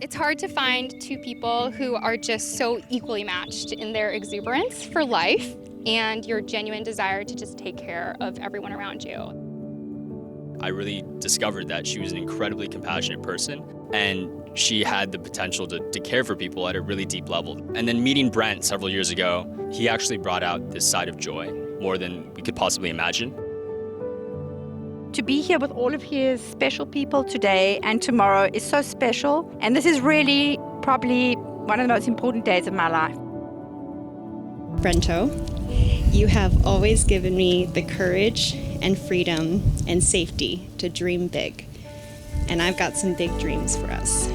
It's hard to find two people who are just so equally matched in their exuberance for life and your genuine desire to just take care of everyone around you. I really discovered that she was an incredibly compassionate person, and she had the potential to care for people at a really deep level. And then meeting Brent several years ago, he actually brought out this side of joy more than we could possibly imagine. To be here with all of his special people today and tomorrow is so special, and this is really probably one of the most important days of my life. Brento, you have always given me the courage and freedom and safety to dream big, and I've got some big dreams for us.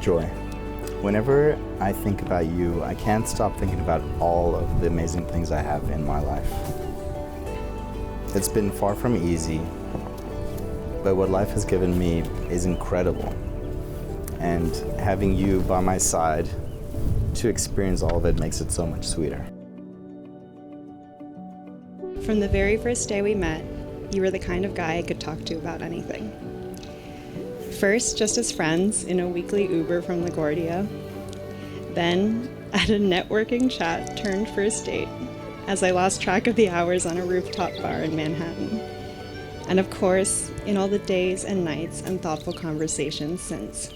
Joy. Whenever I think about you, I can't stop thinking about all of the amazing things I have in my life. It's been far from easy, but what life has given me is incredible. And having you by my side to experience all of it makes it so much sweeter. From the very first day we met, you were the kind of guy I could talk to about anything. First, just as friends in a weekly Uber from LaGuardia, then at a networking chat turned first date as I lost track of the hours on a rooftop bar in Manhattan. And of course, in all the days and nights and thoughtful conversations since.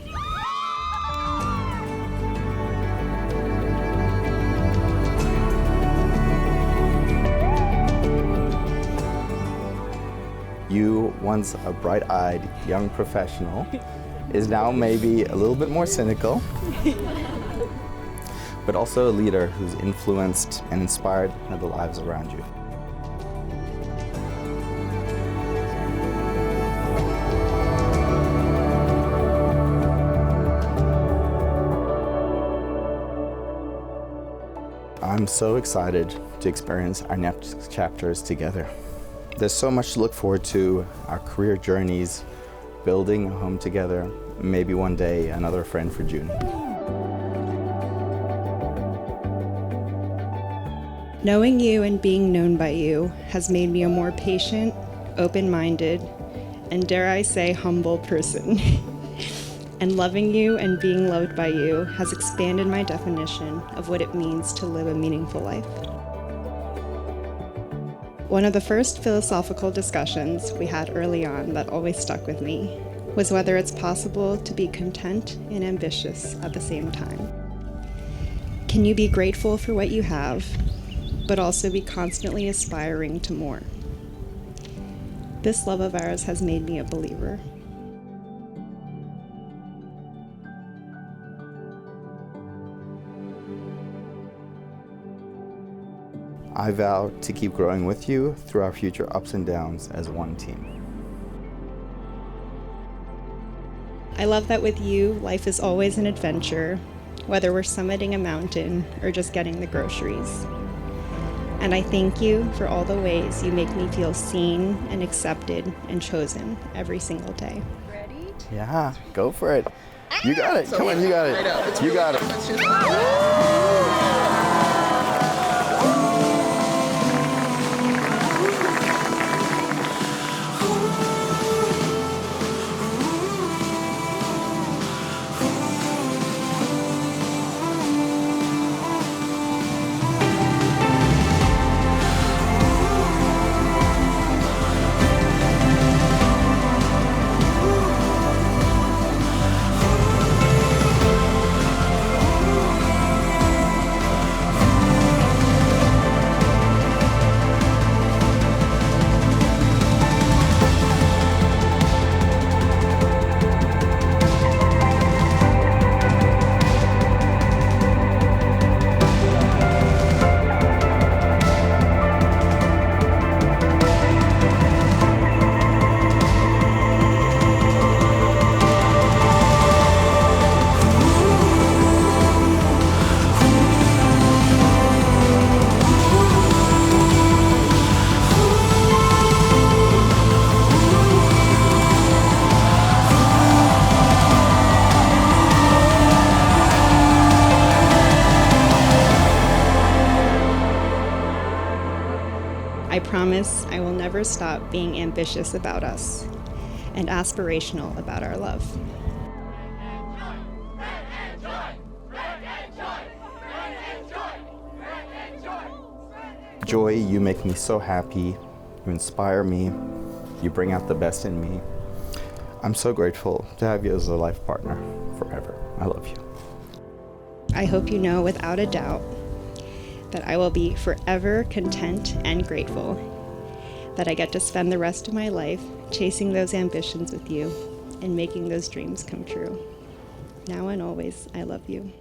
You, once a bright-eyed young professional, is now maybe a little bit more cynical, but also a leader who's influenced and inspired the lives around you. I'm so excited to experience our next chapters together. There's so much to look forward to, our career journeys, building a home together, maybe one day another friend for June. Knowing you and being known by you has made me a more patient, open-minded, and dare I say, humble person. And loving you and being loved by you has expanded my definition of what it means to live a meaningful life. One of the first philosophical discussions we had early on that always stuck with me was whether it's possible to be content and ambitious at the same time. Can you be grateful for what you have, but also be constantly aspiring to more? This love of ours has made me a believer. I vow to keep growing with you through our future ups and downs as one team. I love that with you, life is always an adventure, whether we're summiting a mountain or just getting the groceries. And I thank you for all the ways you make me feel seen and accepted and chosen every single day. Ready? Yeah, go for it. You got it. Come on, you got it. You got it. promise I will never stop being ambitious about us and aspirational about our love. Joy, you make me so happy. You inspire me. You bring out the best in me. I'm so grateful to have you as a life partner forever. I love you. I hope you know without a doubt that I will be forever content and grateful that I get to spend the rest of my life chasing those ambitions with you and making those dreams come true. Now and always, I love you.